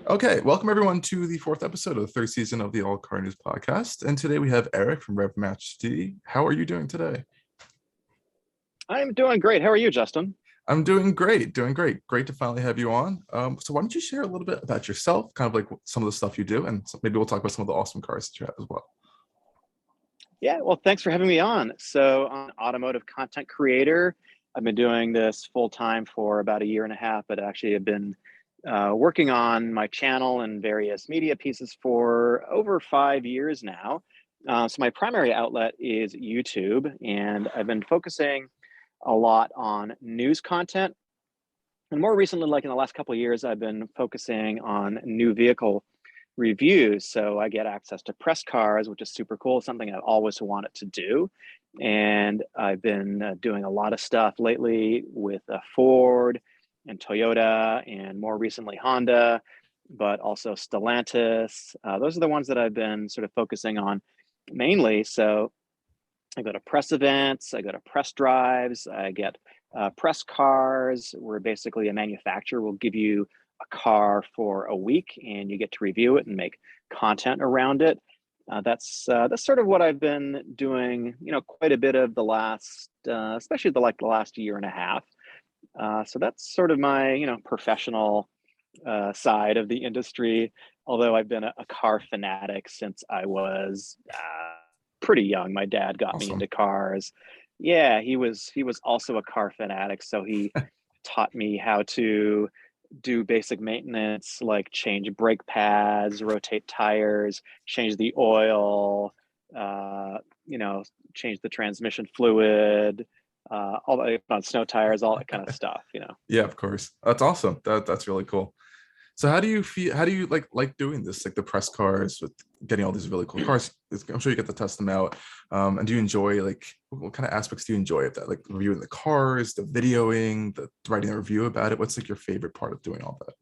Okay, welcome everyone to the fourth episode of the third season of the Allcarnews Podcast. And today we have Eric from RevMatchTV. How are you doing today? I'm doing great. How are you, Justin? I'm doing great, doing great. Great to finally have you on. So why don't you share a little bit about yourself, kind of like some of the stuff you do, and maybe we'll talk about some of the awesome cars that you have as well. Yeah, well, thanks for having me on. So I'm an automotive content creator. I've been doing this full time for about a year and a half, but actually have been working on my channel and various media pieces for over 5 years now. So my primary outlet is YouTube, and I've been focusing a lot on news content. And more recently, like in the last couple of years, I've been focusing on new vehicle reviews. So I get access to press cars, which is super cool, something I've always wanted to do. And I've been doing a lot of stuff lately with Ford and Toyota, and more recently Honda, but also Stellantis. Those are the ones that I've been sort of focusing on mainly. So I go to press events, I go to press drives, I get press cars, where basically a manufacturer will give you a car for a week and you get to review it and make content around it. That's sort of what I've been doing, quite a bit of the last, especially the last year and a half. So that's sort of my, professional side of the industry. Although I've been a car fanatic since I was pretty young. My dad got me into cars. Yeah, he was also a car fanatic, so he taught me how to do basic maintenance, like change brake pads, rotate tires, change the oil, change the transmission fluid, all that on snow tires, all that kind of stuff. Yeah, of course. That's awesome. That's really cool. So how do you feel? How do you like doing this? Like the press cars with getting all these really cool cars. I'm sure you get to test them out. And do you enjoy what kind of aspects do you enjoy of that? Like reviewing the cars, the videoing, the writing a review about it. What's like your favorite part of doing all that?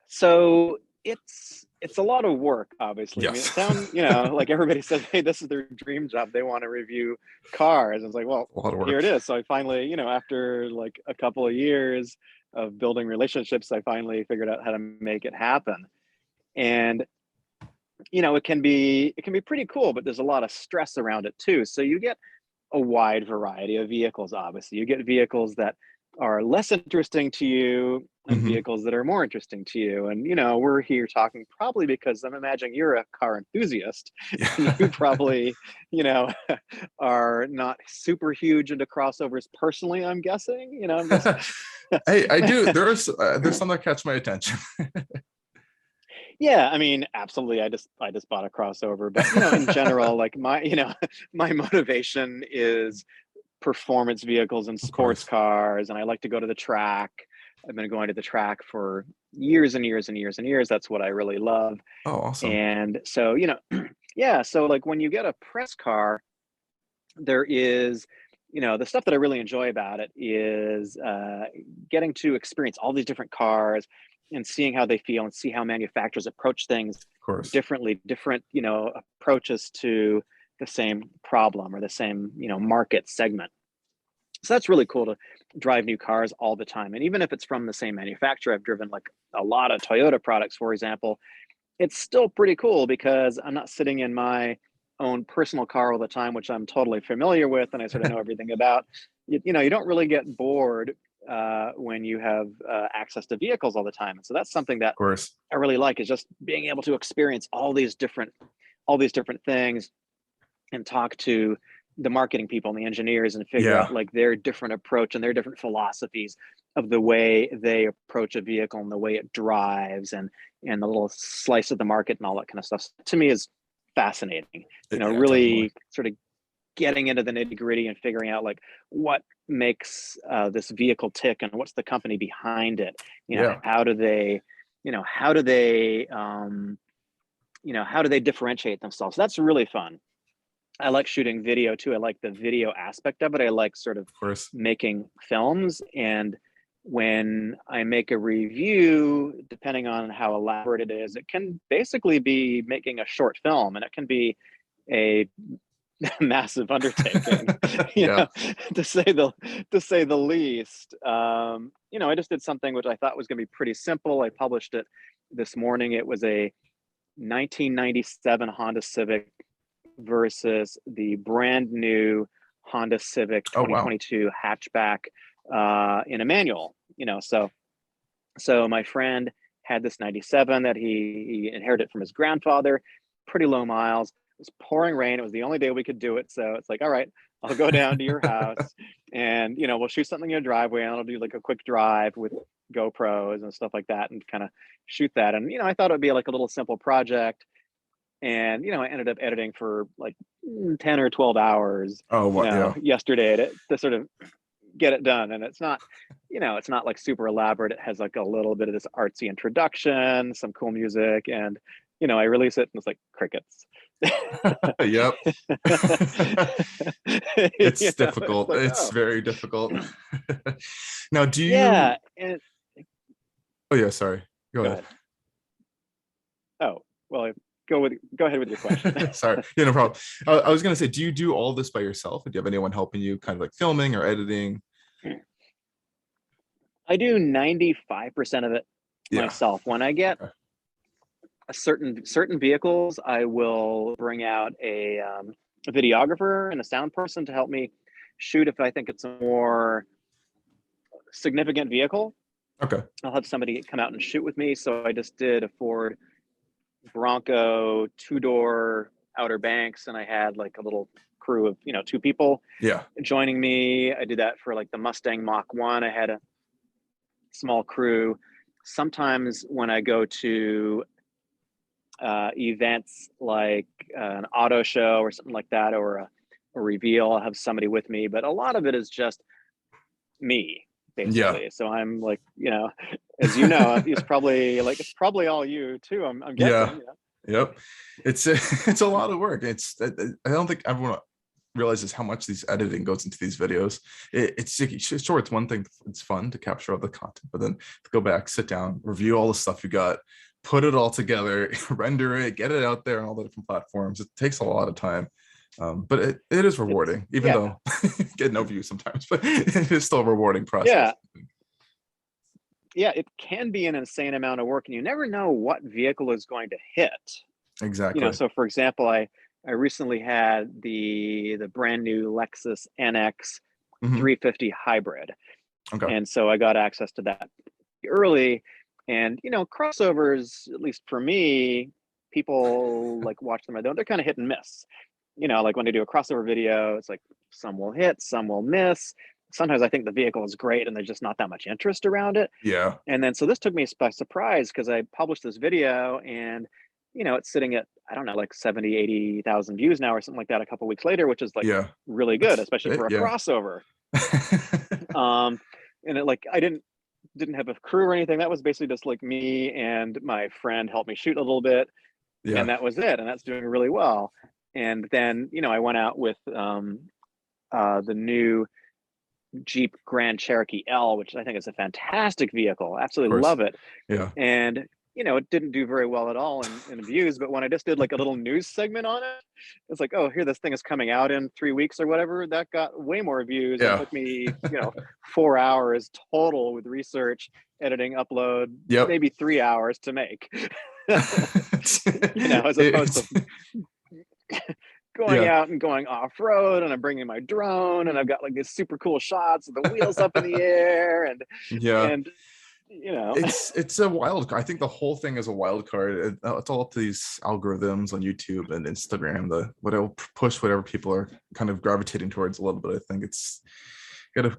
So it's a lot of work, obviously. I mean, it Yes. sounds, like everybody says, hey, this is their dream job. They want to review cars. It's like, well, A lot of here work. it is. So I finally, after like a couple of years of building relationships, I finally figured out how to make it happen. And it can be pretty cool, but there's a lot of stress around it too. So you get a wide variety of vehicles. Obviously, you get vehicles that are less interesting to you and Hmm. vehicles that are more interesting to you. And we're here talking probably because I'm imagining you're a car enthusiast and you Yeah. probably are not super huge into crossovers personally, I'm guessing. I'm guessing. Hey, I do. There's some that catch my attention. Yeah, I mean, absolutely. I just bought a crossover, but in general, like my my motivation is performance vehicles and Of sports course. cars, and I like to go to the track. I've been going to the track for years and years and years and years. That's what I really love. Oh, awesome. And so, yeah, so like when you get a press car, there is, the stuff that I really enjoy about it is getting to experience all these different cars and seeing how they feel and see how manufacturers approach things Of course. differently, different, approaches to the same problem or the same, market segment. So that's really cool to drive new cars all the time. And even if it's from the same manufacturer, I've driven like a lot of Toyota products, for example, it's still pretty cool because I'm not sitting in my own personal car all the time, which I'm totally familiar with and I sort of know everything about. You don't really get bored when you have access to vehicles all the time. And so that's something that Of course. I really like, is just being able to experience all these different things and talk to the marketing people and the engineers and figure Yeah. out like their different approach and their different philosophies of the way they approach a vehicle and the way it drives and the little slice of the market and all that kind of stuff, to me, is fascinating. Yeah, definitely. Really sort of getting into the nitty gritty and figuring out like what makes this vehicle tick and what's the company behind it. Yeah. How do they how do they how do they differentiate themselves? So that's really fun. I like shooting video too. I like the video aspect of it. I like sort of Of course. making films. And when I make a review, depending on how elaborate it is, it can basically be making a short film, and it can be a massive undertaking, Yeah. to say the least. I just did something which I thought was going to be pretty simple. I published it this morning. It was a 1997 Honda Civic versus the brand new Honda Civic Oh wow. 2022 hatchback in a manual. So my friend had this 97 that he inherited from his grandfather, pretty low miles. It was pouring rain. It was the only day we could do it. So it's like, all right, I'll go down to your house and, we'll shoot something in your driveway, and I'll do like a quick drive with GoPros and stuff like that and kind of shoot that. And, I thought it would be like a little simple project. And, I ended up editing for like 10 or 12 hours, Oh what? Yeah. yesterday to sort of get it done. And it's not, it's not like super elaborate. It has like a little bit of this artsy introduction, some cool music, and, I release it and it's like crickets. Yep. It's difficult. It's like, It's very difficult. Now, do you? Yeah. And Oh yeah, sorry. Go ahead. Oh, well, go ahead with your question. Sorry. Yeah, no problem. I was gonna say, do you do all this by yourself, or do you have anyone helping you, kind of like filming or editing? I do 95% of it myself. When I get a certain vehicles, I will bring out a videographer and a sound person to help me shoot if I think it's a more significant vehicle. Okay. I'll have somebody come out and shoot with me. So I just did a Ford Bronco 2-door Outer Banks, and I had like a little crew of 2 people joining me. I did that for like the Mustang Mach-1. I had a small crew. Sometimes when I go to events like an auto show or something like that, or a reveal, I'll have somebody with me, but a lot of it is just me, basically. So I'm like, as it's probably all you too, I'm guessing. Yep. It's a lot of work. I don't think everyone realizes how much these editing goes into these videos. Sure, it's one thing, it's fun to capture all the content, but then to go back, sit down, review all the stuff you got, put it all together, render it, get it out there on all the different platforms. It takes a lot of time. But it is rewarding, even though get no views sometimes, but it is still a rewarding process. Yeah, it can be an insane amount of work, and you never know what vehicle is going to hit. Exactly. So for example, I recently had the brand new Lexus Nx 350 hybrid. Okay. And so I got access to that early. And, crossovers, at least for me, people like watch them or don't. They're kind of hit and miss. Like when I do a crossover video, it's like some will hit, some will miss. Sometimes I think the vehicle is great and there's just not that much interest around it. Yeah. And then so this took me by surprise, because I published this video and, it's sitting at, I don't know, like 70, 80,000 views now or something like that a couple of weeks later, which is like really good, especially for a crossover. And it I didn't have a crew or anything. That was basically just like me and my friend helped me shoot a little bit. And that was it. And that's doing really well. And then, I went out with the new Jeep Grand Cherokee L, which I think is a fantastic vehicle. Absolutely love it. Yeah. And, it didn't do very well at all in views. But when I just did like a little news segment on it, it's like, oh, here, this thing is coming out in 3 weeks or whatever. That got way more views. It took me, 4 hours total with research, editing, upload, maybe 3 hours to make. As opposed to going out and going off-road, and I'm bringing my drone, and I've got like these super cool shots of the wheels up in the air, and it's a wild. I think the whole thing is a wild card. It's all up to these algorithms on YouTube and Instagram, whatever push whatever people are kind of gravitating towards a little bit. I think it's got to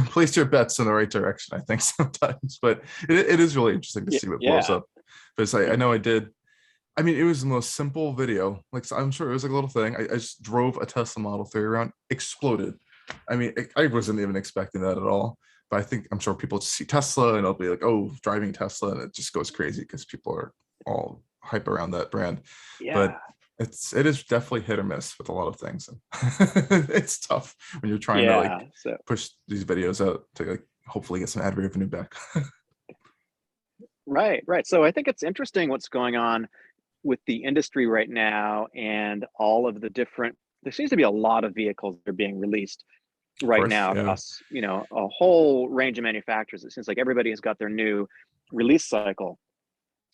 place your bets in the right direction, I think, sometimes, but it is really interesting to see what blows up, because I know I did. I mean, it was the most simple video. Like, I'm sure it was like a little thing. I just drove a Tesla Model 3 around, exploded. I mean, I wasn't even expecting that at all. But I'm sure people just see Tesla and it'll be like, oh, driving Tesla, and it just goes crazy because people are all hype around that brand. But it is definitely hit or miss with a lot of things. It's tough when you're trying to push these videos out to hopefully get some ad revenue back. Right. So I think it's interesting what's going on with the industry right now, and all of the different, there seems to be a lot of vehicles that are being released right course, now yeah. across, a whole range of manufacturers. It seems like everybody has got their new release cycle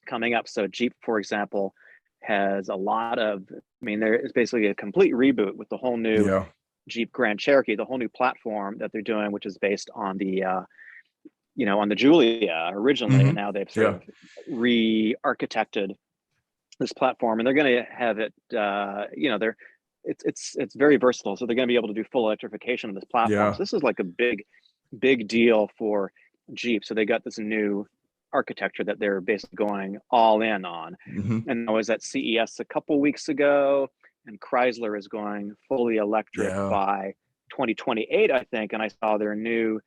coming up. So Jeep, for example, has a lot of, there is basically a complete reboot with the whole new Yeah. Jeep Grand Cherokee, the whole new platform that they're doing, which is based on the, on the Julia originally, and now they've sort Yeah. of re-architected this platform, and they're going to have it, it's very versatile. So they're going to be able to do full electrification of this platform. Yeah. So this is like a big deal for Jeep. So they got this new architecture that they're basically going all in on. And I was at CES a couple weeks ago, and Chrysler is going fully electric Yeah. by 2028, I think. And I saw their new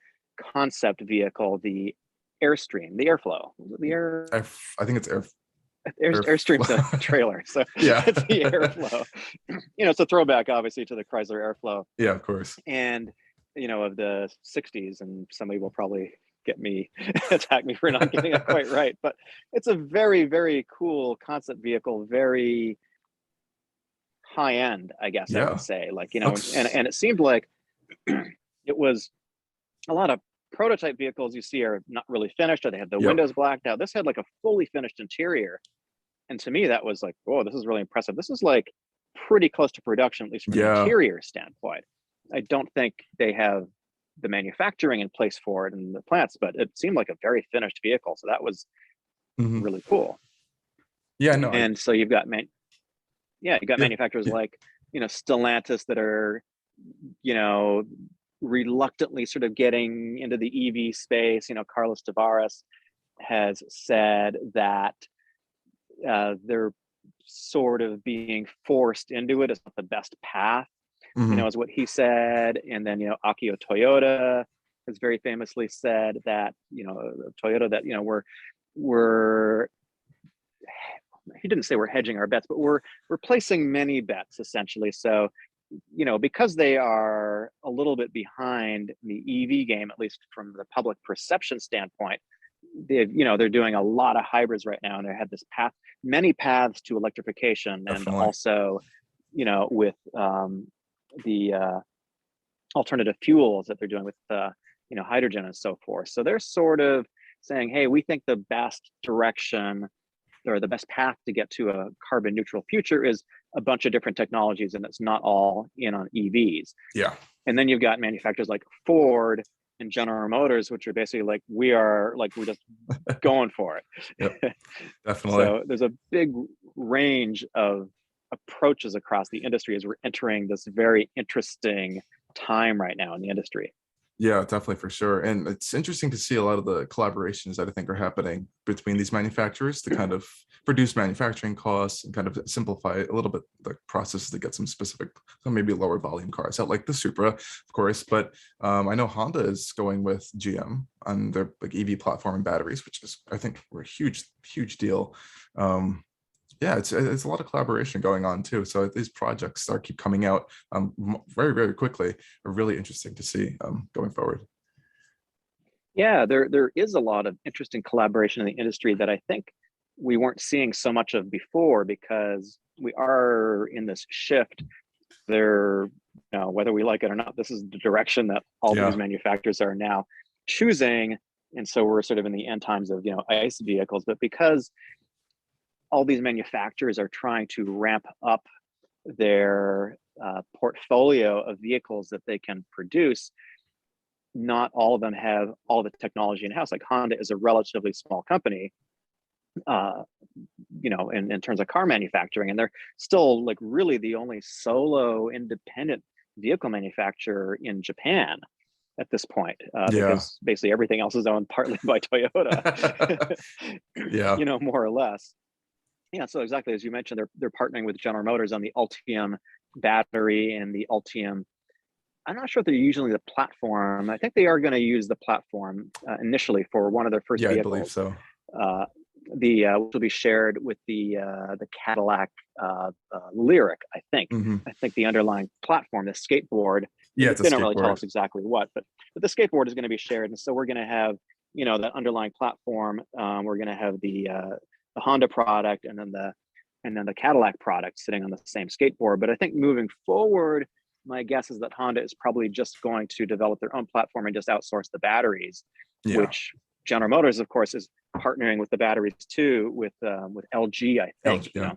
concept vehicle, the Airstream, the Airflow. The Air, I think it's Airstream's a trailer, so yeah. it's the Airflow. It's a throwback, obviously, to the Chrysler Airflow. Yeah, of course. And of the 60s, and somebody will probably attack me for not getting it quite right, but it's a very, very cool concept vehicle, very high end, I guess I Yeah. would say. Looks- and it seemed like it was a lot of prototype vehicles you see are not really finished, or they have the windows blacked out. This had like a fully finished interior, and to me that was like, whoa, this is really impressive. This is like pretty close to production, at least from an interior standpoint. I don't think they have the manufacturing in place for it in the plants, but it seemed like a very finished vehicle. So that was really cool. Yeah, no. And so you've got manufacturers like, Stellantis that are, reluctantly sort of getting into the EV space. Carlos Tavares has said that they're sort of being forced into it. It's not the best path, is what he said. And then, Akio Toyota has very famously said that, Toyota, that, we're he didn't say we're hedging our bets, but we're placing many bets essentially. So, because they are a little bit behind the EV game, at least from the public perception standpoint, they're doing a lot of hybrids right now, and they have this many paths to electrification. Definitely. And also, with the alternative fuels that they're doing with hydrogen and so forth. So they're sort of saying, hey, we think the best direction or the best path to get to a carbon neutral future is a bunch of different technologies, and it's not all in on EVs. Yeah. And then you've got manufacturers like Ford and General Motors, which are basically like, we're just going for it. Yep, definitely. So there's a big range of approaches across the industry as we're entering this very interesting time right now in the industry. Yeah, definitely, for sure. And it's interesting to see a lot of the collaborations that I think are happening between these manufacturers to kind of reduce manufacturing costs and kind of simplify a little bit the processes to get some maybe lower volume cars out, like the Supra, of course. But I know Honda is going with GM on their EV platform and batteries, which is, I think, a huge deal. Yeah, it's a lot of collaboration going on too. So these projects keep coming out very, very quickly. Are really interesting to see going forward. Yeah, there is a lot of interesting collaboration in the industry that I think we weren't seeing so much of before, because we are in this shift. Whether we like it or not, this is the direction that all these manufacturers are now choosing. And so we're sort of in the end times of ICE vehicles, but because all these manufacturers are trying to ramp up their portfolio of vehicles that they can produce, not all of them have all the technology in-house. Like Honda is a relatively small company, in terms of car manufacturing, and they're still like really the only solo independent vehicle manufacturer in Japan at this point, because basically everything else is owned partly by Toyota. More or less. Yeah, so exactly as you mentioned, they're partnering with General Motors on the Ultium battery and the Ultium. I'm not sure if they're using the platform. I think they are going to use the platform initially for one of their first vehicles. I believe so. Which will be shared with the Cadillac Lyric, I think. I think the underlying platform, the skateboard. Yeah, they don't really tell us exactly what, but the skateboard is going to be shared, and so we're going to have that underlying platform. We're going to have the Honda product and then the Cadillac product sitting on the same skateboard. But I think moving forward, my guess is that Honda is probably just going to develop their own platform and just outsource the batteries, Yeah. which General Motors, of course, is partnering with the batteries too, with LG, I think. Yeah.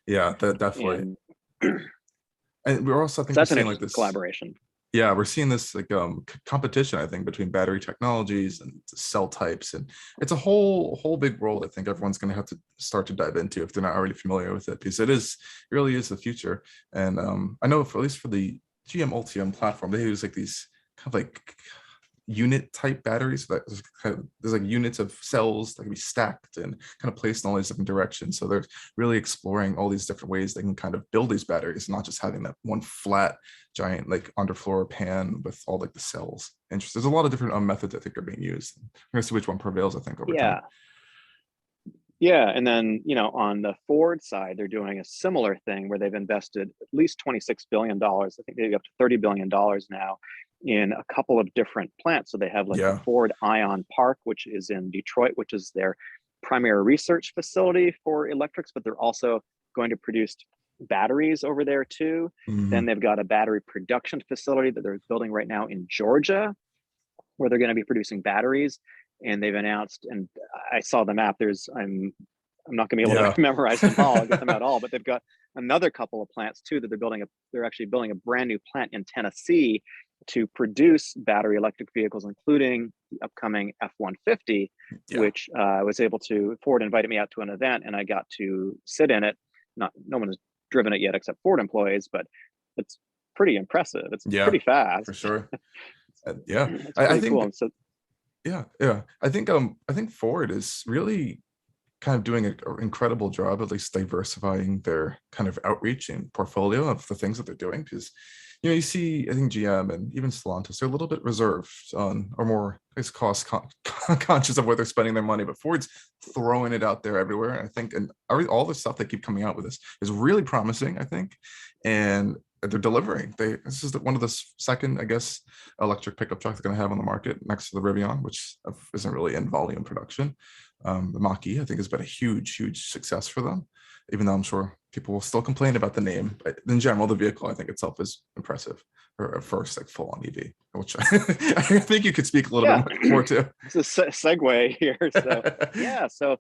Yeah, that definitely. And And we're also, I think, so we're that's an seeing like interesting this. collaboration. Yeah, we're seeing this like competition, I think, between battery technologies and cell types, and it's a whole big world. I think everyone's going to have to start to dive into if they're not already familiar with it, because it really is the future. And I know, for at least for the GM Ultium platform, they use like these kind of like unit type batteries that there's like units of cells that can be stacked and kind of placed in all these different directions. So they're really exploring all these different ways they can kind of build these batteries, not just having that one flat giant like underfloor pan with all like the cells. Interesting. There's a lot of different methods I think are being used. We're gonna see which one prevails, I think, over time. Yeah, and then, on the Ford side, they're doing a similar thing where they've invested at least $26 billion. I think they've up to $30 billion now in a couple of different plants. So they have like the Ford Ion Park, which is in Detroit, which is their primary research facility for electrics, but they're also going to produce batteries over there too. Then they've got a battery production facility that they're building right now in Georgia, where they're going to be producing batteries. And they've announced, and I saw the map, I'm not going to be able to memorize them all, get them out all, but they've got another couple of plants too that they're actually building a brand new plant in Tennessee to produce battery electric vehicles, including the upcoming F-150, which Ford invited me out to an event and I got to sit in it. No one has driven it yet except Ford employees, but it's pretty impressive. It's pretty fast. For sure. It's pretty cool. And so, I think Ford is really kind of doing an incredible job, at least diversifying their kind of outreach and portfolio of the things that they're doing. Because you see, I think GM and even Stellantis, they're a little bit reserved on, or more cost conscious of where they're spending their money. But Ford's throwing it out there everywhere. And I think, and all the stuff they keep coming out with is really promising, I think, and they're delivering. This is one of the second, I guess, electric pickup truck they're going to have on the market next to the Rivian, which isn't really in volume production. The Mach-E, I think, has been a huge success for them, even though I'm sure people will still complain about the name. But in general, the vehicle, I think itself is impressive for a first like full-on EV, which I think you could speak a little bit more to. It's a segue here. So so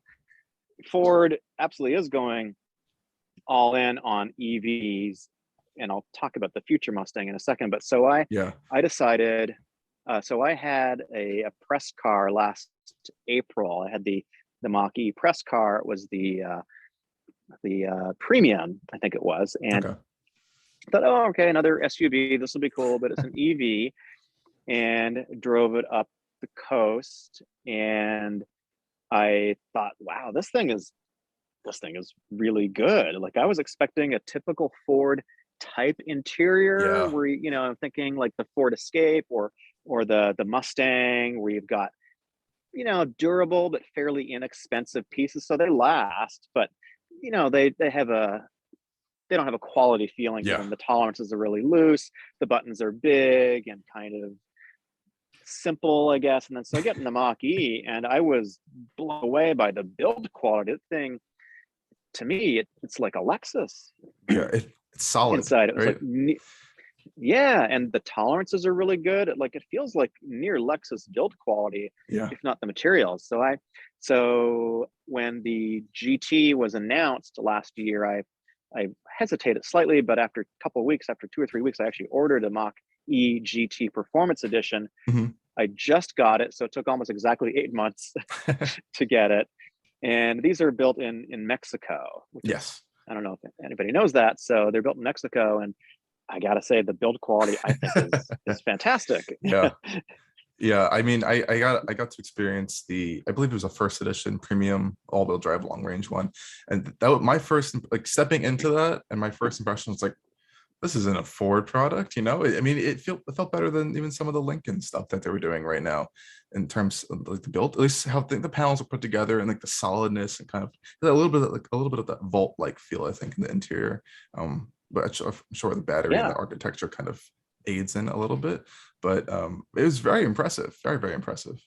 Ford absolutely is going all in on EVs, and I'll talk about the future Mustang in a second. But so I decided, so I had a press car last April. I had the Mach-E press car. It was the premium, I think it was. And I thought, another SUV, this will be cool, but it's an EV. And drove it up the coast. And I thought, wow, this thing is really good. Like, I was expecting a typical Ford type interior where I'm thinking like the Ford Escape or the Mustang, where you've got durable but fairly inexpensive pieces, so they last, but they don't have a quality feeling to them. The tolerances are really loose, the buttons are big and kind of simple, I guess. And then so I get in the Mach-E and I was blown away by the build quality. The thing, to me, it's like a Lexus. It's solid inside. It was right? like, and the tolerances are really good. It feels like near Lexus build quality, if not the materials. So when the GT was announced last year, I hesitated slightly, but after a couple of weeks, after 2 or 3 weeks, I actually ordered a Mach-E GT Performance Edition. I just got it, so it took almost exactly 8 months to get it. And these are built in Mexico. I don't know if anybody knows that. So they're built in Mexico, and I gotta say the build quality I think is fantastic. I mean, I got to experience I believe it was a first edition premium all-wheel drive long range one, and that was my first, like, stepping into that, and my first impression was like, this isn't a Ford product, I mean, it felt better than even some of the Lincoln stuff that they were doing right now in terms of like the build, at least how the panels are put together and like the solidness and kind of a little bit of that vault-like feel, I think, in the interior. But I'm sure the battery and the architecture kind of aids in a little bit, but it was very impressive, very impressive.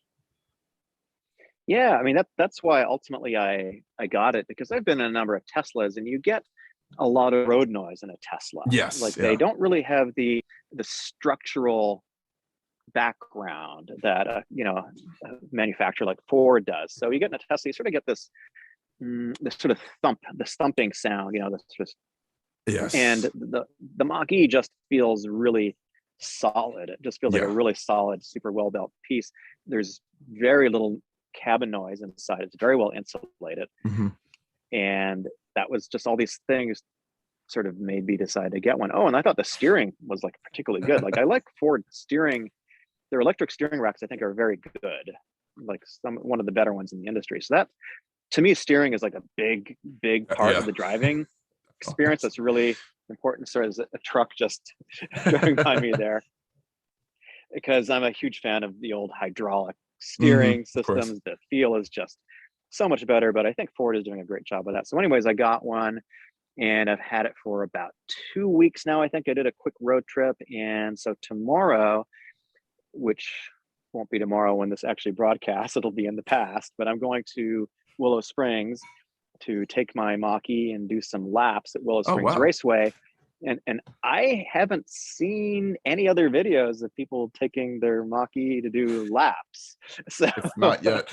I mean, that's why ultimately I got it, because I've been in a number of Teslas, and you get a lot of road noise in a Tesla. Yes. Like Yeah. they don't really have the structural background that a manufacturer like Ford does. So you get in a Tesla, you sort of get this sort of thumping sound, this sort of, Yes. and the Mach-E just feels really solid. It just feels like a really solid, super well built piece. There's very little cabin noise inside. It's very well insulated. Mm-hmm. And that was just all these things sort of made me decide to get one. Oh, and I thought the steering was like particularly good. Like I like Ford steering. Their electric steering racks, I think, are very good. Like one of the better ones in the industry. So that, to me, steering is like a big part of the driving experience. That's really important. So there's a truck just driving by me there, because I'm a huge fan of the old hydraulic steering systems. The feel is just so much better, but I think Ford is doing a great job of that. So anyways, I got one and I've had it for about 2 weeks now. I think I did a quick road trip. And so tomorrow, which won't be tomorrow when this actually broadcasts, it'll be in the past, but I'm going to Willow Springs to take my Mach-E and do some laps at Willow Springs Raceway. And I haven't seen any other videos of people taking their Mach-E to do laps. So not yet.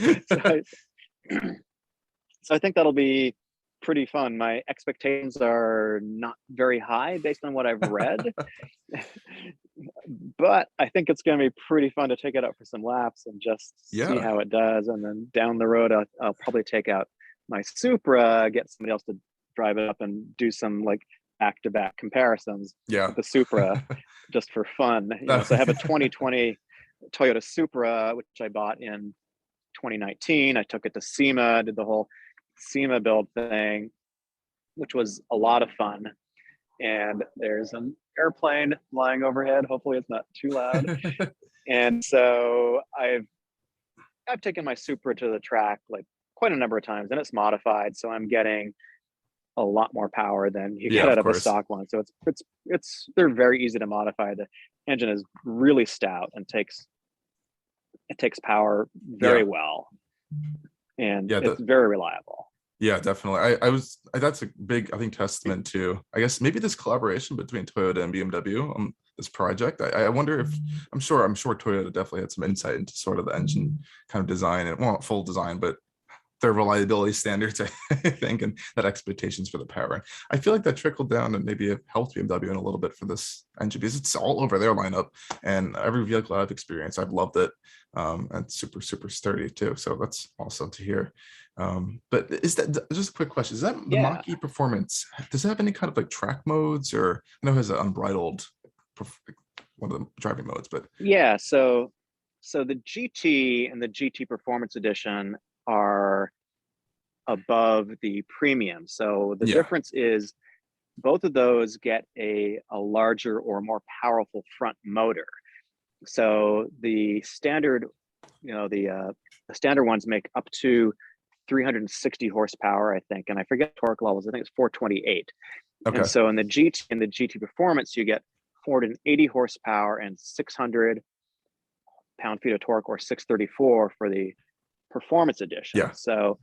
So I think that'll be pretty fun. My expectations are not very high based on what I've read, but I think it's going to be pretty fun to take it out for some laps and just see how it does. And then down the road, I'll probably take out my Supra, get somebody else to drive it up and do some like back-to-back comparisons with the Supra just for fun. So I have a 2020 Toyota Supra, which I bought in 2019. I took it to SEMA, did the whole SEMA build thing, which was a lot of fun. And there's an airplane flying overhead. Hopefully it's not too loud. And so I've taken my Supra to the track like quite a number of times, and it's modified, so I'm getting a lot more power than you get out of a stock one. So they're very easy to modify. The engine is really stout and takes power very well, and it's very reliable. Yeah, definitely. That's a big, I think, testament to, I guess, maybe this collaboration between Toyota and BMW on this project. I wonder if, I'm sure Toyota definitely had some insight into sort of the engine kind of design, and well, not full design, but their reliability standards, I think, and that expectations for the power. I feel like that trickled down and maybe it helped BMW in a little bit for this engine, because it's all over their lineup, and every vehicle I've experienced, I've loved it. And super sturdy too. So that's awesome to hear. But is that just a quick question? Is that the Mach-E performance? Does it have any kind of like track modes, or I know it has an unbridled one of the driving modes, but so the GT and the GT Performance Edition are above the premium. So the difference is both of those get a larger or more powerful front motor. So the standard, the standard ones make up to 360 horsepower, I think, and I forget torque levels. I think it's 428. And so in the GT and the GT Performance, you get 480 horsepower and 600 pound-feet of torque, or 634 for the Performance Edition. So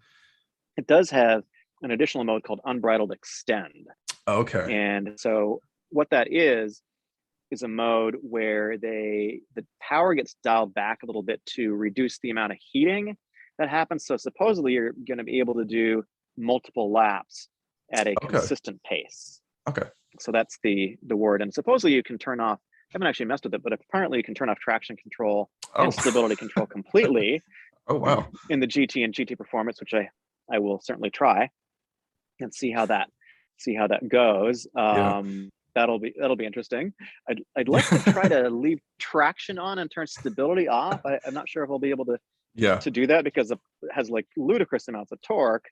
it does have an additional mode called Unbridled Extend. And so what that is a mode where the power gets dialed back a little bit to reduce the amount of heating that happens. So supposedly you're going to be able to do multiple laps at a consistent pace. So that's the word. And supposedly you can turn off, I haven't actually messed with it, but apparently you can turn off traction control and stability control completely. In the GT and GT Performance, which I will certainly try and see how that goes. That'll be interesting. I'd like to try to leave traction on and turn stability off. I'm not sure if I'll be able to do that, because it has like ludicrous amounts of torque.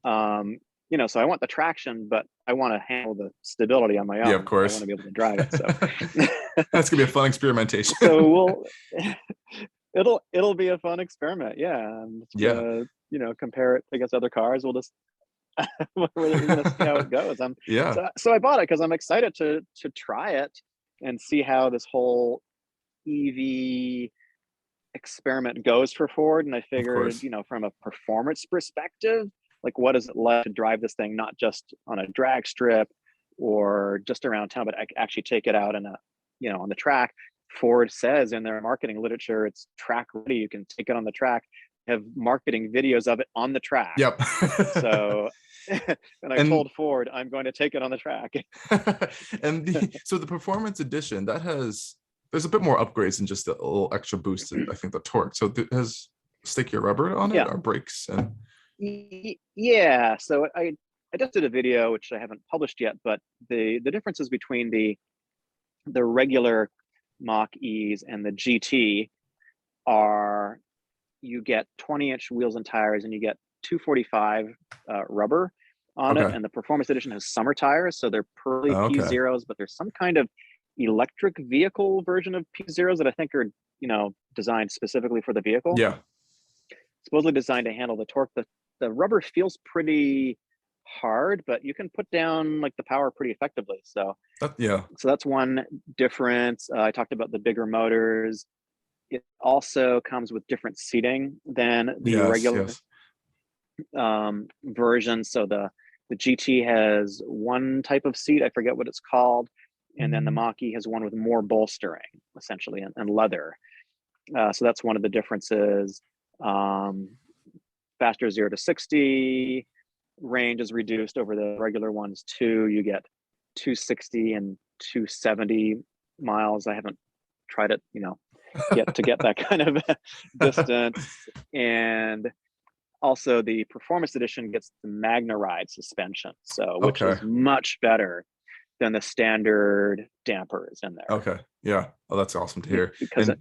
So I want the traction, but I want to handle the stability on my own. Of course. I want to be able to drive it. So that's gonna be a fun experimentation. So it'll be a fun experiment. Compare it against other cars. We'll just we're gonna see how it goes. So I bought it because I'm excited to try it and see how this whole EV experiment goes for Ford. And I figured, from a performance perspective, like what is it like to drive this thing not just on a drag strip, or just around town, but I actually take it out on the track. Ford says in their marketing literature, it's track ready. You can take it on the track, have marketing videos of it on the track. Yep. So, and I told Ford, I'm going to take it on the track. And so the performance edition, there's a bit more upgrades than just a little extra boost in, I think, the torque. So it has stickier rubber on it, or brakes. And yeah, so I just did a video which I haven't published yet, but the differences between the regular Mach-E's and the GT are, you get 20-inch wheels and tires, and you get 245 rubber on it, and the performance edition has summer tires, so they're pearly P0s, but there's some kind of electric vehicle version of P0s that I think are designed specifically for the vehicle. Yeah, supposedly designed to handle the torque. The rubber feels pretty hard, but you can put down like the power pretty effectively. So so that's one difference. I talked about the bigger motors. It also comes with different seating than the regular version. So the GT has one type of seat, I forget what it's called, and then the Mach-E has one with more bolstering, essentially, and leather. So that's one of the differences. Faster 0 to 60, range is reduced over the regular ones too. You get 260 and 270 miles. I haven't tried it, yet to get that kind of distance. And also the performance edition gets the Magna Ride suspension, which is much better than the standard dampers in there. Oh, that's awesome to hear. Because and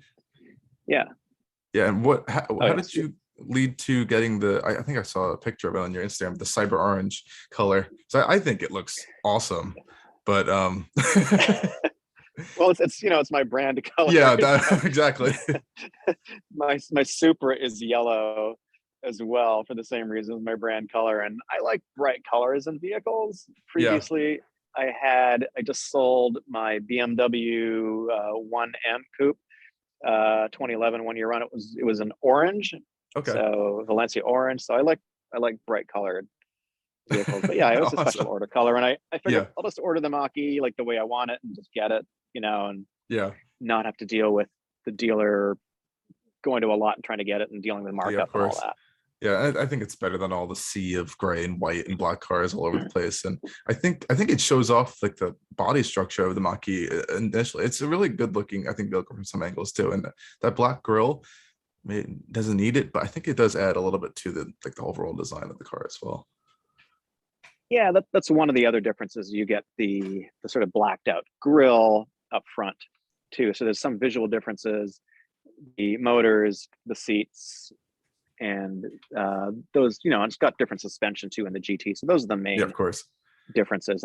how did you lead to getting I think I saw a picture of it on your Instagram, the cyber orange color? So I think it looks awesome, but well, it's my brand color. Exactly. my Supra is yellow as well for the same reason as my brand color, and I like bright colors in vehicles. Previously, I just sold my BMW 1M Coupe 2011 1 year run. It was an orange, so Valencia orange. So I like bright colored vehicles. But yeah, it was a special order color, and I figured I'll just order the Mach-E like the way I want it and just get it, and not have to deal with the dealer going to a lot and trying to get it and dealing with markup and all that. Yeah, I think it's better than all the sea of gray and white and black cars all over the place. And I think it shows off like the body structure of the Mach-E initially. It's a really good looking, I think, vehicle from some angles too. And that black grille, it doesn't need it, but I think it does add a little bit to the overall design of the car as well. Yeah, that's one of the other differences. You get the sort of blacked out grille up front too. So there's some visual differences. The motors, the seats, and those, it's got different suspension too in the GT. So those are the main differences.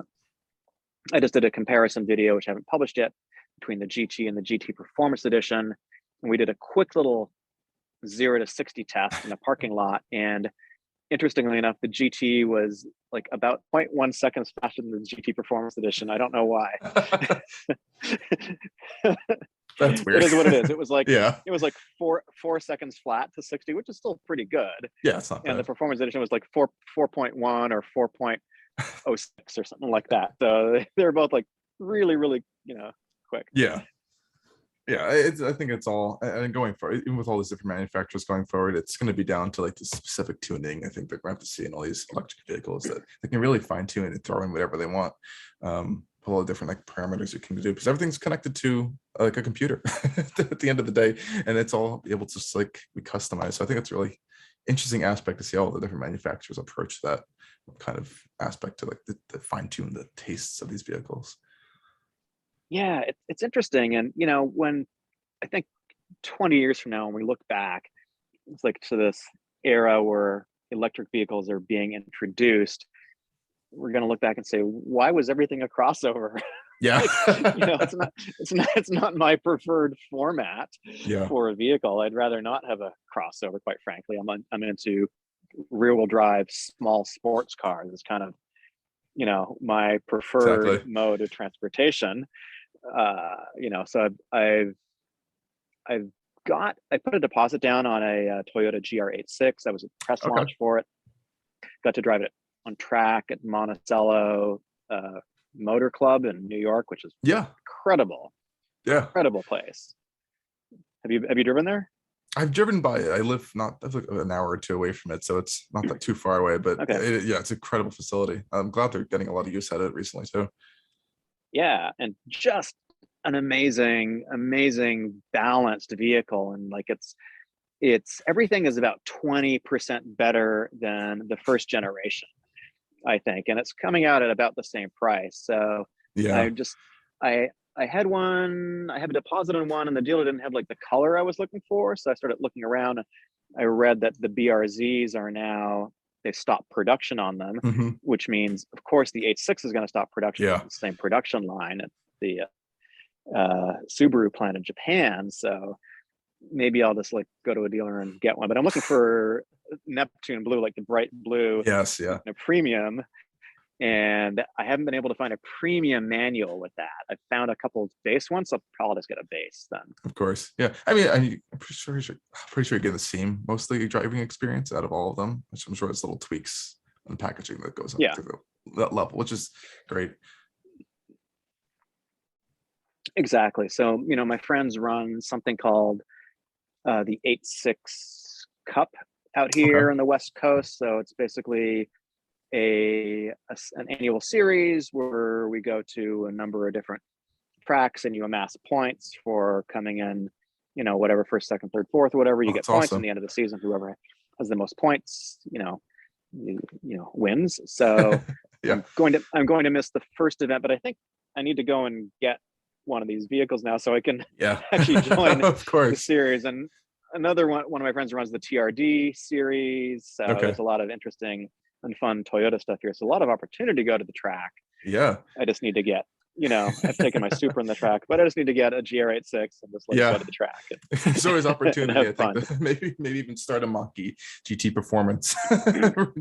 I just did a comparison video, which I haven't published yet, between the GT and the GT Performance Edition. And we did a quick little 0 to 60 test in a parking lot. And interestingly enough, the GT was like about 0.1 seconds faster than the GT Performance Edition. I don't know why. That's weird. It is what it is. It was like it was like 4 seconds flat to 60, which is still pretty good. Yeah, it's not bad. And the Performance Edition was like 4.1 or 4.06 or something like that. So they're both like really, really, quick. I think it's all, and going forward, even with all these different manufacturers going forward, it's going to be down to like the specific tuning. I think they're going to have to see in all these electric vehicles that they can really fine tune and throw in whatever they want. All the different like parameters you can do, because everything's connected to like a computer at the end of the day, and it's all able to just like be customized. So I think it's a really interesting aspect to see all the different manufacturers approach that kind of aspect to like the fine tune the tastes of these vehicles. Yeah, it's interesting. And when I think 20 years from now, when we look back, it's like to this era where electric vehicles are being introduced, we're going to look back and say, why was everything a crossover? Yeah. It's not my preferred format for a vehicle. I'd rather not have a crossover, quite frankly. I'm into rear wheel drive, small sports cars. It's kind of, my preferred mode of transportation. So I put a deposit down on a Toyota GR86. I was a press launch for it. Got to drive it on track at Monticello, Motor Club in New York, which is Yeah. incredible, Yeah. incredible place. Have you driven there? I've driven by it. I live like an hour or two away from it, so it's not that too far away. But Okay. yeah, it's an incredible facility. I'm glad they're getting a lot of use out of it recently too. Yeah, and just an amazing, amazing balanced vehicle, and like it's everything is about 20% better than the first generation, I think, and it's coming out at about the same price. So Yeah. I just I had one, I have a deposit on one, and the dealer didn't have like the color I was looking for. So I started looking around. I read that the BRZs are now, they've stopped production on them, Hmm. which means, of course, the H6 is going to stop production Yeah. on the same production line at the Subaru plant in Japan. So maybe I'll just like go to a dealer and get one. But I'm looking for Neptune blue, like the bright blue, Yes. Yeah. a premium. And I haven't been able to find a premium manual with that. I found a couple of base ones, so I'll probably just get a base then. Of course. Yeah. I mean, I'm pretty sure you get the same mostly driving experience out of all of them, which I'm sure it's little tweaks and packaging that goes up to that level, which is great. Exactly. So, my friends run something called the 8-6 Cup out here on the West Coast. So it's basically an annual series where we go to a number of different tracks and you amass points for coming in, whatever, first, second, third, fourth, whatever, you get points. Awesome. In the end of the season, whoever has the most points, wins. So yeah. I'm going to miss the first event, but I think I need to go and get one of these vehicles now so I can actually join of course. the series. And another one of my friends runs the TRD series. So there's a lot of interesting and fun Toyota stuff here. So a lot of opportunity to go to the track. Yeah. I just need to get, I've taken my Supra in the track, but I just need to get a GR86 and just go to the track. There's always opportunity. I think maybe even start a Mach-E GT performance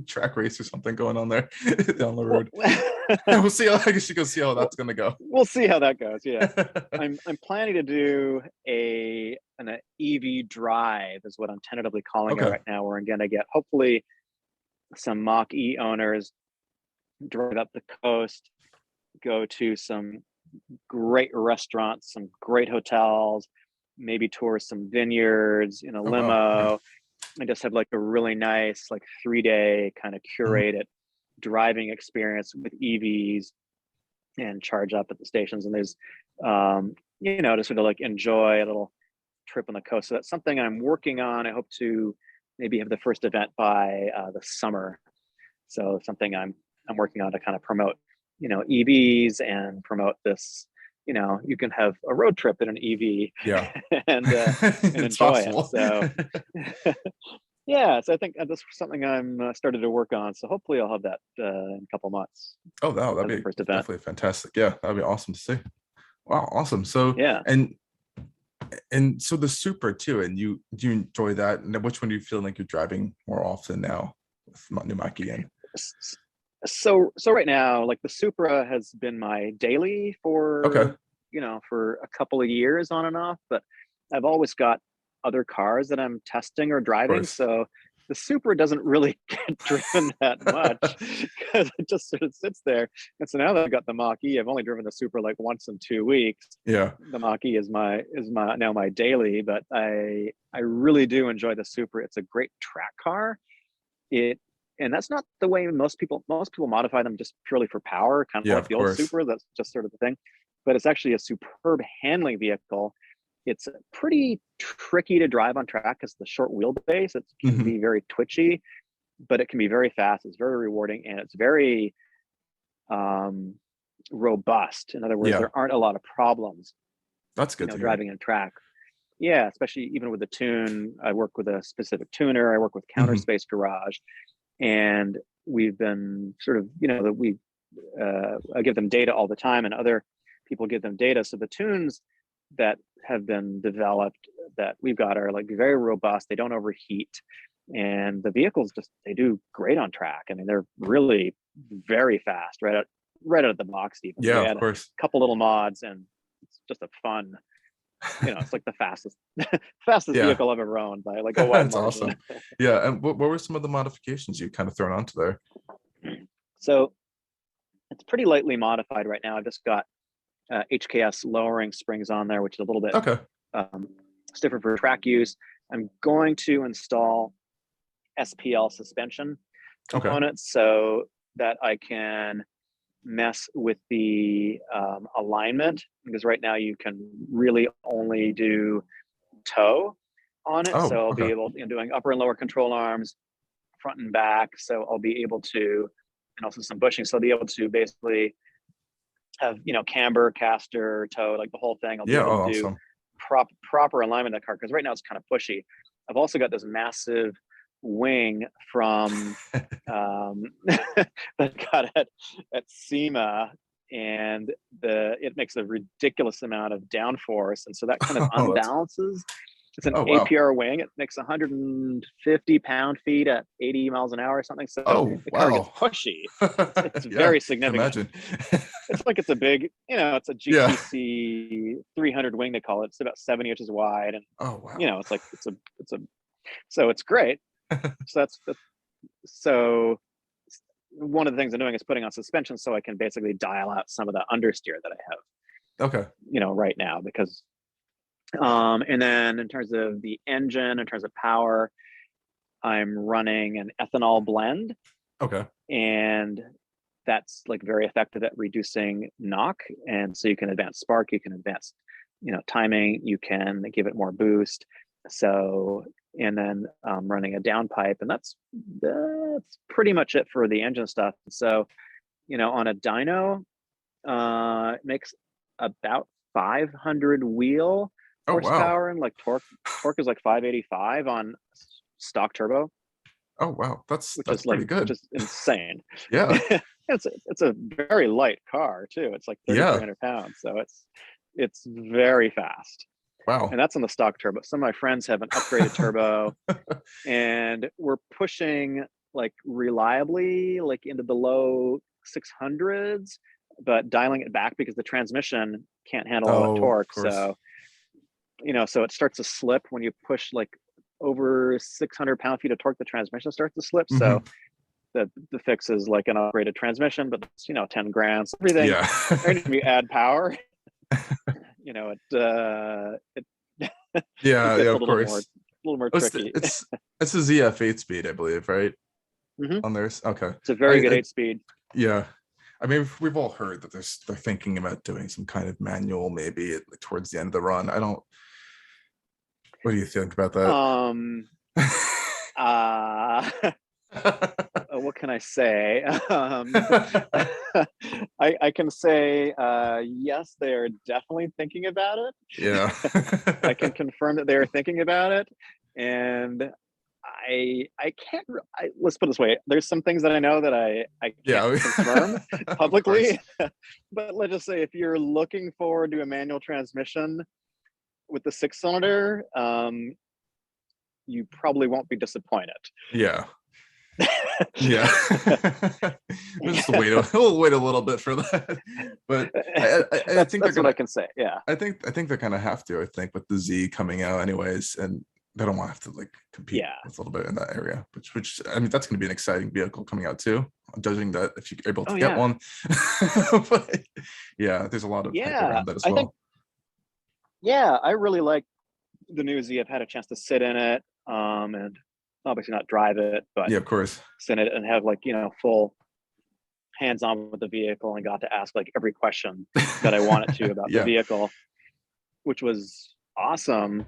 track race or something going on there down the road. We'll see. I guess you can see how that's going to go. We'll see how that goes. Yeah. I'm planning to do an EV drive is what I'm tentatively calling it right now. Where I'm going to get hopefully some Mach-E owners, drive up the coast, go to some great restaurants, some great hotels, maybe tour some vineyards in a limo, and just have like a really nice 3-day kind of curated driving experience with EVs and charge up at the stations. And there's to sort of enjoy a little trip on the coast. So that's something I'm working on. I hope to maybe have the first event by the summer. So something I'm working on to kind of promote, EVs and promote this, you can have a road trip in an EV and enjoy it. So so I think that's something I'm started to work on. So hopefully I'll have that in a couple months. Oh, that'd be first event. Definitely fantastic. Yeah, that'd be awesome to see. Wow, awesome. So and so the Supra too, and do you enjoy that? And which one do you feel like you're driving more often now with new Mach-E? So right now, the Supra has been my daily for for a couple of years on and off, but I've always got other cars that I'm testing or driving. So the Supra doesn't really get driven that much because it just sort of sits there. And so now that I've got the Mach-E, I've only driven the Supra once in 2 weeks. Yeah. The Mach-E is now my daily, but I really do enjoy the Supra. It's a great track car. And that's not the way most people modify them, just purely for power, kind of like the old Supra. That's just sort of the thing. But it's actually a superb handling vehicle. It's pretty tricky to drive on track because the short wheelbase, it can be very twitchy, but it can be very fast. It's very rewarding, and it's very robust. In other words, there aren't a lot of problems. That's good. Driving on track. Yeah, especially even with the tune. I work with a specific tuner. I work with Counter Space Garage, and we've been sort of I give them data all the time, and other people give them data. So the tunes that have been developed that we've got are very robust. They don't overheat, and the vehicles they do great on track. I mean, they're really very fast right out of the box. Even of course, a couple little mods, and it's just a fun. It's like the fastest vehicle I've ever owned by a wide margin. That's awesome. Yeah, and what were some of the modifications you kind of thrown onto there? So It's pretty lightly modified right now. I've just got HKS lowering springs on there, which is a little bit Okay. stiffer for track use. I'm going to install SPL suspension components so that I can mess with the alignment, because right now you can really only do toe on it. So I'll be able, doing upper and lower control arms, front and back. So I'll be able to, and also some bushing. So I'll be able to basically have, camber, caster, toe, like the whole thing. I'll be able to do proper alignment of that car, because right now it's kind of pushy. I've also got this massive wing from that got at SEMA, and it makes a ridiculous amount of downforce, and so that kind of unbalances. It's an APR wing. It makes 150 pound-feet at 80 miles an hour or something. So the car gets pushy. It's very significant. It's like it's a big, it's a GTC 300 wing, they call it. It's about 70 inches wide, and it's like so it's great. So one of the things I'm doing is putting on suspension so I can basically dial out some of the understeer that I have. Right now, because and then in terms of the engine, in terms of power, I'm running an ethanol blend. And that's like very effective at reducing knock. And so you can advance spark, you can advance, timing, you can give it more boost. So, and then running a downpipe, and that's pretty much it for the engine stuff. So, on a dyno, it makes about 500 wheel horsepower, and like torque is like 585 on stock turbo. That's pretty like good. Just insane. It's a very light car too. It's like 3,300 pounds, so it's very fast. And that's on the stock turbo. Some of my friends have an upgraded turbo, and we're pushing like reliably like into the low 600s, but dialing it back because the transmission can't handle all that torque. So so it starts to slip when you push like over 600 pound-feet of torque. The transmission starts to slip. So the fix is like an upgraded transmission, but it's 10 grand. So everything. Every time you add power, it of course, a little more tricky. It's a ZF 8-speed, I believe, right? On theirs. It's a very good 8-speed. I mean, we've all heard that they're thinking about doing some kind of manual, maybe towards the end of the run. What do you think about that? What can I say? I can say yes, they are definitely thinking about it. I can confirm that they are thinking about it, and I can't. Let's put it this way: there's some things that I know that I can't confirm publicly. But let's just say if you're looking forward to a manual transmission with the 6-cylinder, you probably won't be disappointed. We'll just wait a little bit for that. But I think that's what I can say. I think they're gonna have to. I think with the Z coming out anyways, and they don't want to have to like compete with a little bit in that area. Which I mean, that's gonna be an exciting vehicle coming out too. Judging that if you're able to get one. But there's a lot of hype around that as well. I really like the new Z. I've had a chance to sit in it, and obviously not drive it, but of course, sit in it and have like full hands-on with the vehicle, and got to ask like every question that I wanted to about the vehicle, which was awesome.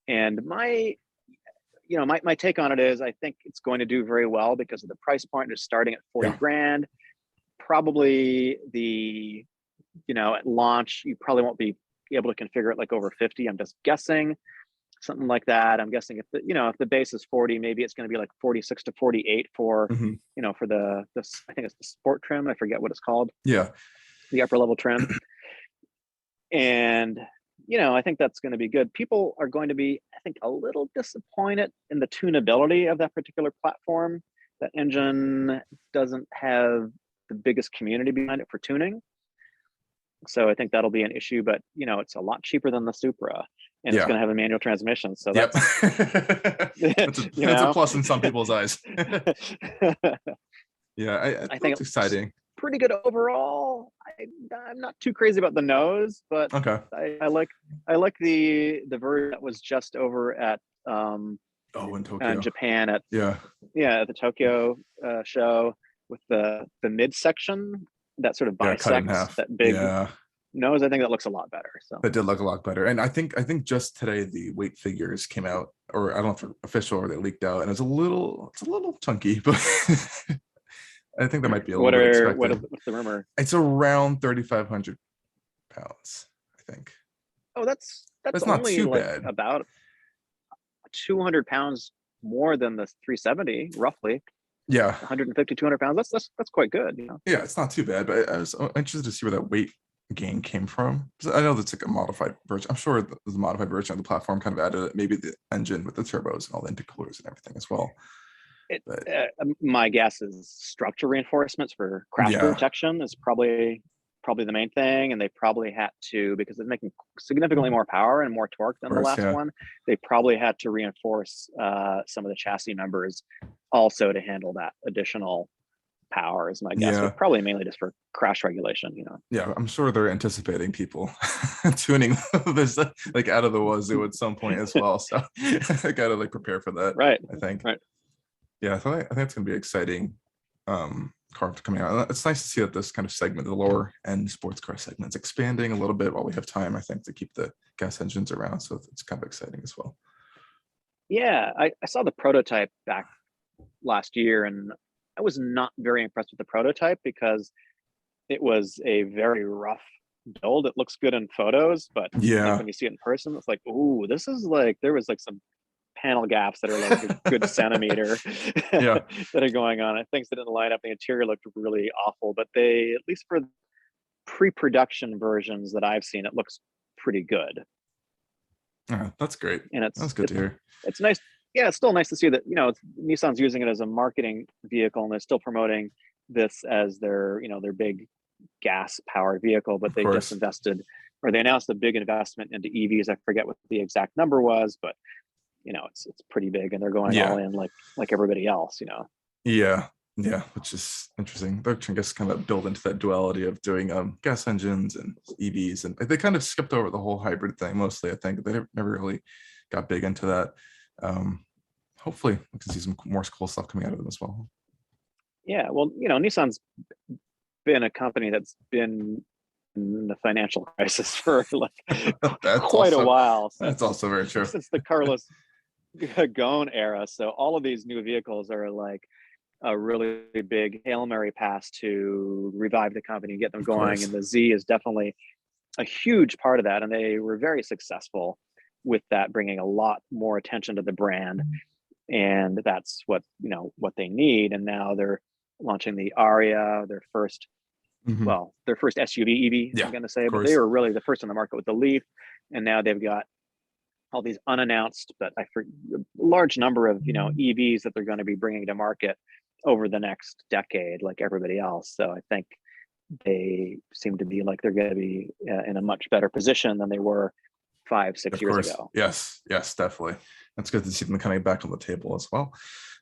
And my take on it is I think it's going to do very well because of the price point. It's starting at 40 grand. Probably at launch you probably won't be able to configure it like over 50. I'm just guessing something like that. I'm guessing if the base is 40, maybe it's going to be like 46 to 48 for for the I think it's the sport trim. I forget what it's called. The upper level trim. And I think that's going to be good. People are going to be, I think, a little disappointed in the tunability of that particular platform. That engine doesn't have the biggest community behind it for tuning. So I think that'll be an issue, but it's a lot cheaper than the Supra, and it's going to have a manual transmission. So that's, that's a plus in some people's eyes. I think it's exciting. pretty good overall. I'm not too crazy about the nose, but Okay. I like the version that was just over at In Tokyo. Japan at Yeah. the Tokyo show with the midsection that sort of Yeah, cut in bisects half. that big Yeah. nose. I think that looks a lot better. So That did look a lot better. And I think just today the weight figures came out, or I don't know if they're official or they leaked out, and it's a little chunky, but I think that might be a little bit expected. What's the rumor? It's around 3,500 pounds, I think. Oh, that's That's not only too like bad. about 200 pounds more than the 370, roughly. Yeah. 150, 200 pounds. That's quite good. You know? Yeah, it's not too bad, but I was interested to see where that weight gain came from. I know that's like a modified version. I'm sure the modified version of the platform kind of added it, maybe the engine with the turbos and all the intercoolers and everything as well. My guess is structure reinforcements for crash protection is probably the main thing, and they probably had to, because it's making significantly more power and more torque than the last one. They probably had to reinforce some of the chassis members also to handle that additional power, is my guess. But probably mainly just for crash regulation, you know. Yeah, I'm sure they're anticipating people tuning this like out of the wazoo at some point as well. So I gotta like prepare for that. Right. I think. Right. Yeah, I think it's gonna be exciting car coming out. It's nice to see that this kind of segment, the lower end sports car segment, is expanding a little bit while we have time, I think, to keep the gas engines around. So it's kind of exciting as well. Yeah, I saw the prototype back last year, and I was not very impressed with the prototype because it was a very rough build. It looks good in photos, but when you see it in person, it's like, ooh, this is like, there was like some panel gaps that are like a good centimeter that are going on. Things that didn't line up. The interior looked really awful, but they, at least for pre-production versions that I've seen, it looks pretty good. That's great. And that's good to hear. It's nice. Yeah, it's still nice to see that, you know, Nissan's using it as a marketing vehicle, and they're still promoting this as their big gas powered vehicle, but they just invested, or they announced a big investment into EVs. I forget what the exact number was, but you know, it's pretty big, and they're going all in like everybody else, you know. Yeah, which is interesting. They're, I guess, kind of build into that duality of doing gas engines and EVs, and they kind of skipped over the whole hybrid thing mostly. I think they never really got big into that. Hopefully we can see some more cool stuff coming out of them as well. Yeah, well, you know, Nissan's been a company that's been in the financial crisis for like quite a while. That's also very true. Since the Carlos Ghosn era. So all of these new vehicles are like a really big Hail Mary pass to revive the company, get them going. And the Z is definitely a huge part of that. And they were very successful with that, bringing a lot more attention to the brand. And that's what they need. And now they're launching the Aria, their first SUV EV, I'm going to say, but they were really the first on the market with the Leaf. And now they've got all these unannounced, but a large number of, EVs that they're going to be bringing to market over the next decade, like everybody else. So I think they seem to be like they're going to be in a much better position than they were 5-6 years ago. Yes, definitely. That's good to see them coming back on the table as well.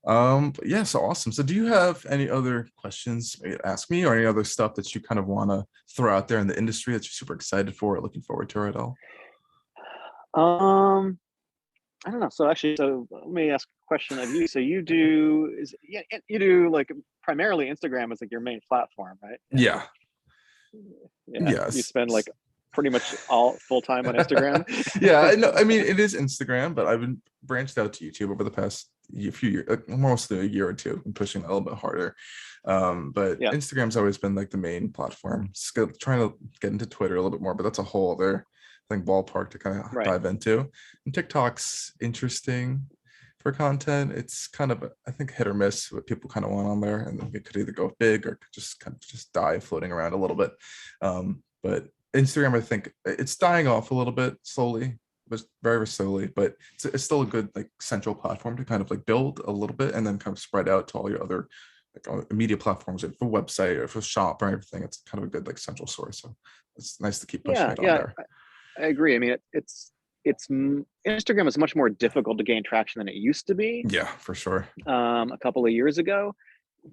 But yeah, so awesome. So do you have any other questions maybe to ask me, or any other stuff that you kind of want to throw out there in the industry that you're super excited for or looking forward to at all? I don't know. So let me ask a question of you. So you do like primarily Instagram is like your main platform, right? Yeah. Yes. You spend like pretty much all full time on Instagram. Yeah, I mean, it is Instagram, but I've been branched out to YouTube over the past few years, almost a year or two, and pushing a little bit harder. But Instagram's always been like the main platform. Still trying to get into Twitter a little bit more, but that's a whole other ballpark to kind of dive into. And TikTok's interesting for content. It's kind of, I think, hit or miss what people kind of want on there, and it could either go big or just kind of just die floating around a little bit. But Instagram, I think it's dying off a little bit slowly, but very, very slowly, but it's still a good central platform to kind of build a little bit and then kind of spread out to all your other media platforms, or for website or for shop or everything. It's kind of a good central source. So it's nice to keep pushing it on there. I agree. I mean, it's Instagram is much more difficult to gain traction than it used to be. Yeah, for sure. A couple of years ago,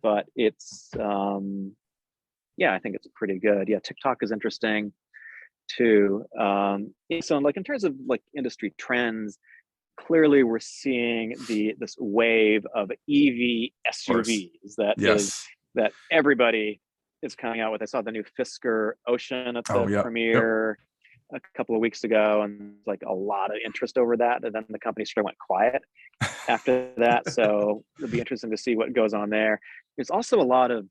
but it's yeah, I think it's pretty good. Yeah, TikTok is interesting too. So like in terms of like industry trends, clearly we're seeing this wave of EV Of course. SUVs Yes. that everybody is coming out with. I saw the new Fisker Ocean at Oh the yeah. Yep. premiere a couple of weeks ago, and like a lot of interest over that. And then the company sort of went quiet after that. So it'll be interesting to see what goes on there. There's also a lot of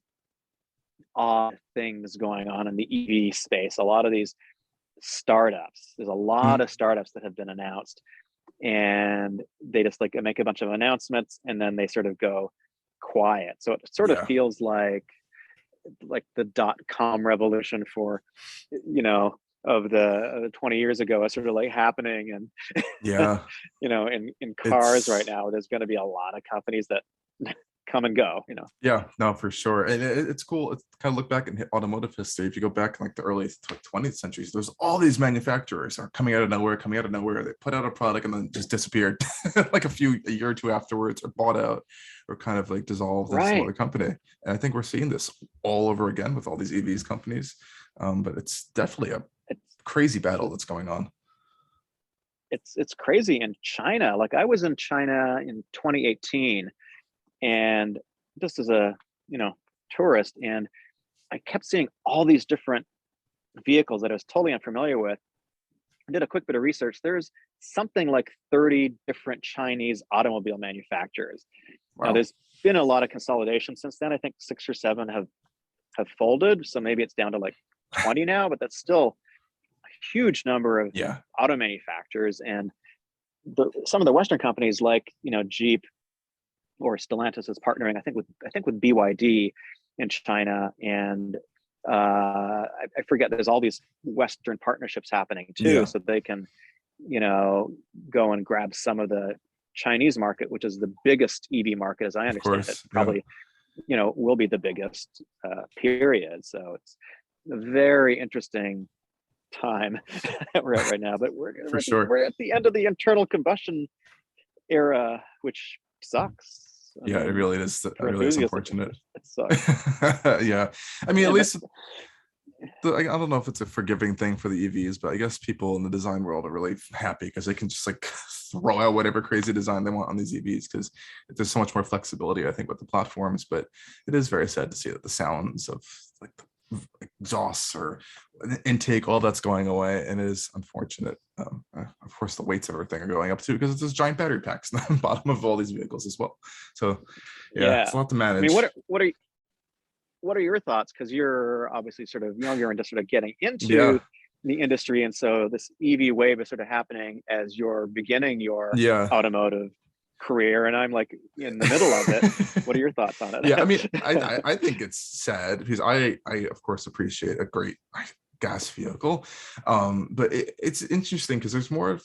odd things going on in the EV space. A lot of these startups. There's a lot Mm, of startups that have been announced, and they just like make a bunch of announcements and then they sort of go quiet. So it sort of yeah. feels like the .com revolution for, of the 20 years ago is sort of like happening. And Yeah. in cars right It's now, there's going to be a lot of companies that come and go. Yeah, no, for sure. And it's cool. It's kind of look back in automotive history. If you go back in like the early 20th centuries, there's all these manufacturers are coming out of nowhere, coming out of nowhere. They put out a product and then just disappeared like a year or two afterwards, or bought out, or kind of like dissolved into some other Right. company. And I think we're seeing this all over again with all these EVs companies. But it's definitely a it's crazy battle it's that's going on. it's crazy in China. Like I was in China in 2018, and just as a tourist, and I kept seeing all these different vehicles that I was totally unfamiliar with. I did a quick bit of research. There's something like 30 different Chinese automobile manufacturers. Now, Wow. there's been a lot of consolidation since then. I think 6 or 7 have folded, so maybe it's down to like 20 now, but that's still a huge number of Yeah. auto manufacturers. And some of the Western companies like Jeep or Stellantis is partnering, I think with BYD in China, and I forget. There's all these Western partnerships happening too, Yeah. so they can, go and grab some of the Chinese market, which is the biggest EV market, as I Of understand it. course. Yeah. Probably, will be the biggest period. So it's a very interesting time that we're at right now. But For sure. we're at the end of the internal combustion era, which sucks. I Yeah, it mean, really is. It for really is enthusiasts, unfortunate. it sucks. Yeah. I mean, at Yeah, but least I don't know if it's a forgiving thing for the EVs, but I guess people in the design world are really happy because they can just like throw out whatever crazy design they want on these EVs, because there's so much more flexibility, I think, with the platforms. But it is very sad to see that the sounds of like the exhausts or intake, all that's going away, and it is unfortunate. Of course, the weights of everything are going up too, because it's this giant battery packs on the bottom of all these vehicles as well. So yeah, yeah, it's a lot to I mean, manage. what are your thoughts? Because you're obviously sort of younger and just sort of getting into Yeah. the industry, and so this EV wave is sort of happening as you're beginning your Yeah. automotive career, and I'm like in the middle of it. What are your thoughts on Yeah, I mean, it? I think it's sad because I of course appreciate a great gas vehicle, but it's interesting because there's more of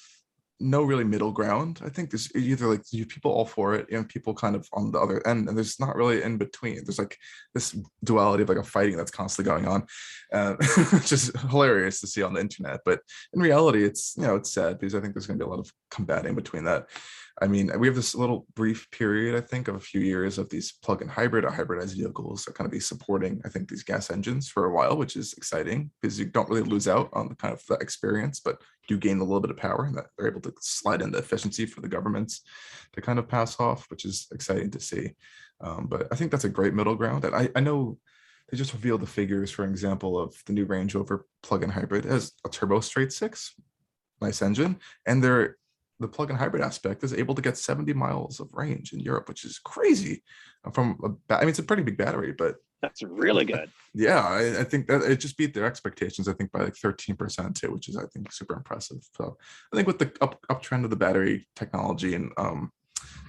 no really middle ground. I think there's either like you people all for it and people kind of on the other end, and there's not really in between. There's like this duality of like a fighting that's constantly going on, which is hilarious to see on the internet. But in reality, it's sad because I think there's going to be a lot of combating between that. I mean, we have this little brief period, I think, of a few years of these plug-in hybrid or hybridized vehicles that kind of be supporting, I think, these gas engines for a while, which is exciting because you don't really lose out on the kind of the experience, but do gain a little bit of power, and that they're able to slide in the efficiency for the governments to kind of pass off, which is exciting to see. But I think that's a great middle ground. And I know they just revealed the figures, for example, of the new Range Rover plug-in hybrid as a turbo straight six, nice engine, and the plug-in hybrid aspect is able to get 70 miles of range in Europe, which is crazy. I mean, it's a pretty big battery, but That's really good. yeah, I think that it just beat their expectations, I think, by like 13% too, which is, I think, super impressive. So I think with the uptrend of the battery technology and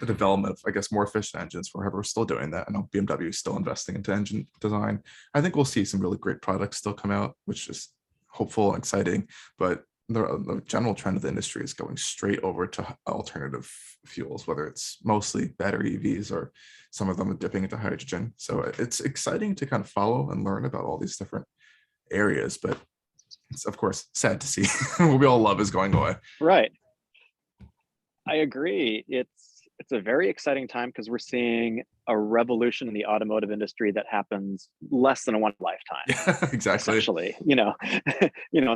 the development of, I guess, more efficient engines, for whoever is still doing that. I know BMW is still investing into engine design. I think we'll see some really great products still come out, which is hopeful and exciting. But the general trend of the industry is going straight over to alternative fuels, whether it's mostly battery EVs or some of them are dipping into hydrogen. So it's exciting to kind of follow and learn about all these different areas, but it's of course sad to see what we all love is going away. Right. I agree. it's a very exciting time because we're seeing a revolution in the automotive industry that happens less than one lifetime. Yeah, exactly. Essentially,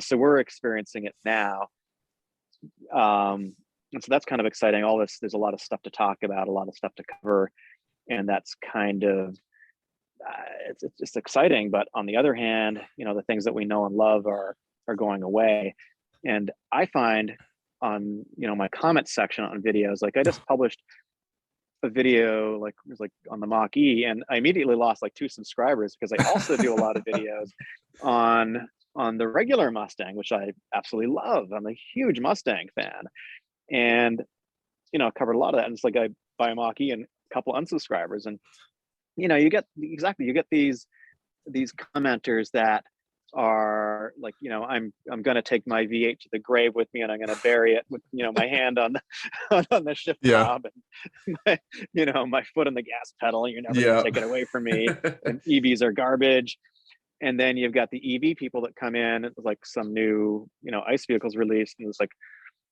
so we're experiencing it now. And so that's kind of exciting. All this, there's a lot of stuff to talk about, a lot of stuff to cover, and that's kind of it's just exciting. But on the other hand, the things that we know and love are going away. And I find on my comment section on videos, like I just published a video like it was like on the Mach-E, and I immediately lost like 2 subscribers because I also do a lot of videos on the regular Mustang, which I absolutely love. I'm a huge Mustang fan, and I covered a lot of that. And it's like I buy a Mach-E and a couple unsubscribers, and you get these commenters that are like, I'm going to take my V8 to the grave with me, and I'm going to bury it with my hand on the shift knob, and my foot on the gas pedal. You're never going to take it away from me. And EVs are garbage. And then you've got the EV people that come in, like some new ICE vehicles released, and it's like,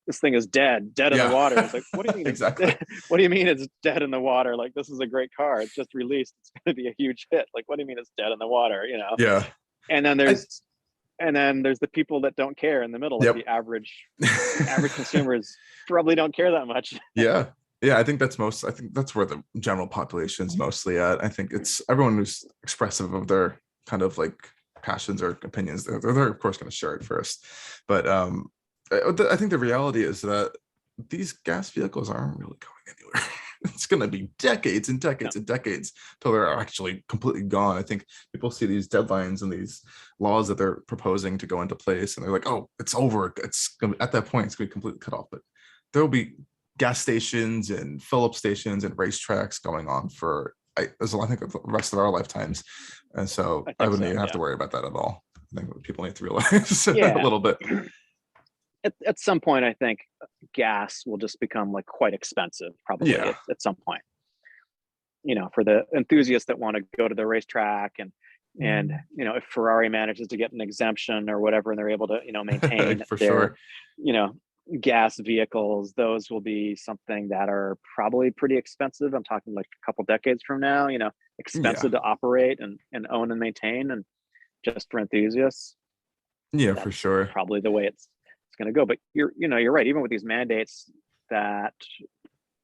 this thing is dead in the water. It's like, what do you mean? Exactly. What do you mean it's dead in the water? Like, this is a great car. It's just released. It's going to be a huge hit. Like, what do you mean it's dead in the water? Yeah. And then there's the people that don't care in the middle. Like the average consumers probably don't care that much. Yeah. I think that's where the general population is mostly at. I think it's everyone who's expressive of their kind of like passions or opinions. They're of course going to share it first. But I think the reality is that these gas vehicles aren't really going anywhere. It's going to be decades and decades and decades till they're actually completely gone. I think people see these deadlines and these laws that they're proposing to go into place, and they're like, oh, it's over. It's gonna, at that point, it's going to be completely cut off. But there will be gas stations and fill-up stations and racetracks going on for, I think, the rest of our lifetimes. And so I wouldn't even have to worry about that at all. I think people need to realize a little bit. At some point, I think gas will just become like quite expensive, probably at some point. For the enthusiasts that want to go to the racetrack, and if Ferrari manages to get an exemption or whatever, and they're able to maintain their gas vehicles, those will be something that are probably pretty expensive. I'm talking like a couple decades from now. Expensive to operate and own and maintain, and just for enthusiasts. Yeah, for sure. Probably the way it's going to go. But you're right. Even with these mandates that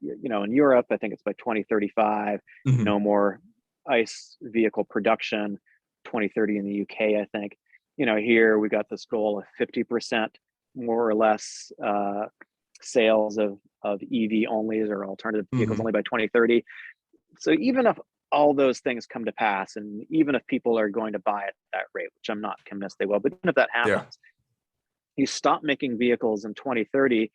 in Europe, I think it's by 2035, no more ICE vehicle production. 2030 in the UK, I think. Here we got this goal of 50% more or less sales of EV onlys or alternative vehicles only by 2030. So even if all those things come to pass, and even if people are going to buy at that rate, which I'm not convinced they will, but even if that happens, you stop making vehicles in 2030,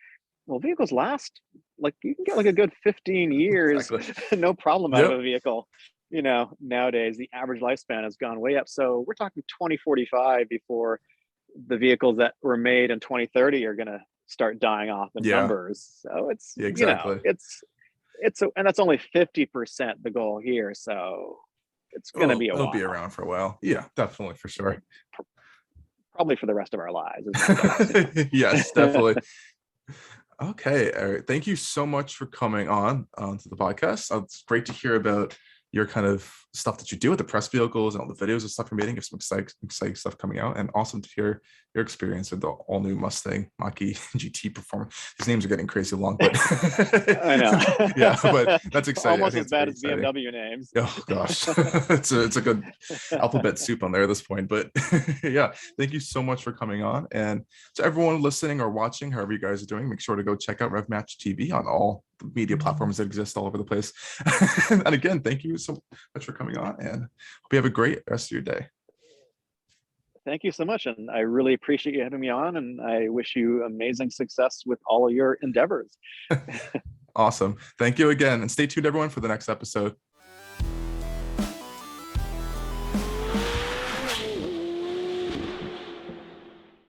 well, vehicles last, like you can get like a good 15 years, no problem out of a vehicle. Nowadays the average lifespan has gone way up. So we're talking 2045 before the vehicles that were made in 2030 are going to start dying off in numbers. So it's, and that's only 50% the goal here. So it's going to be a while. It'll be around for a while. Yeah, definitely, for sure. Probably for the rest of our lives. Yes, definitely. Okay, Eric, thank you so much for coming on to the podcast. It's great to hear about your kind of stuff that you do with the press vehicles and all the videos and stuff you're making. There's some exciting stuff coming out, and awesome to hear your experience with the all new Mustang Mach-E GT performance. These names are getting crazy long, but I know. Yeah, but that's exciting. Almost as bad as BMW names. Oh gosh, it's a good alphabet soup on there at this point. But yeah, thank you so much for coming on. And to everyone listening or watching, however you guys are doing, make sure to go check out RevMatchTV on all the media platforms that exist all over the place. And again, thank you so much for coming on, and hope you have a great rest of your day. Thank you so much, and I really appreciate you having me on, and I wish you amazing success with all of your endeavors. Awesome. Thank you again, and stay tuned everyone for the next episode.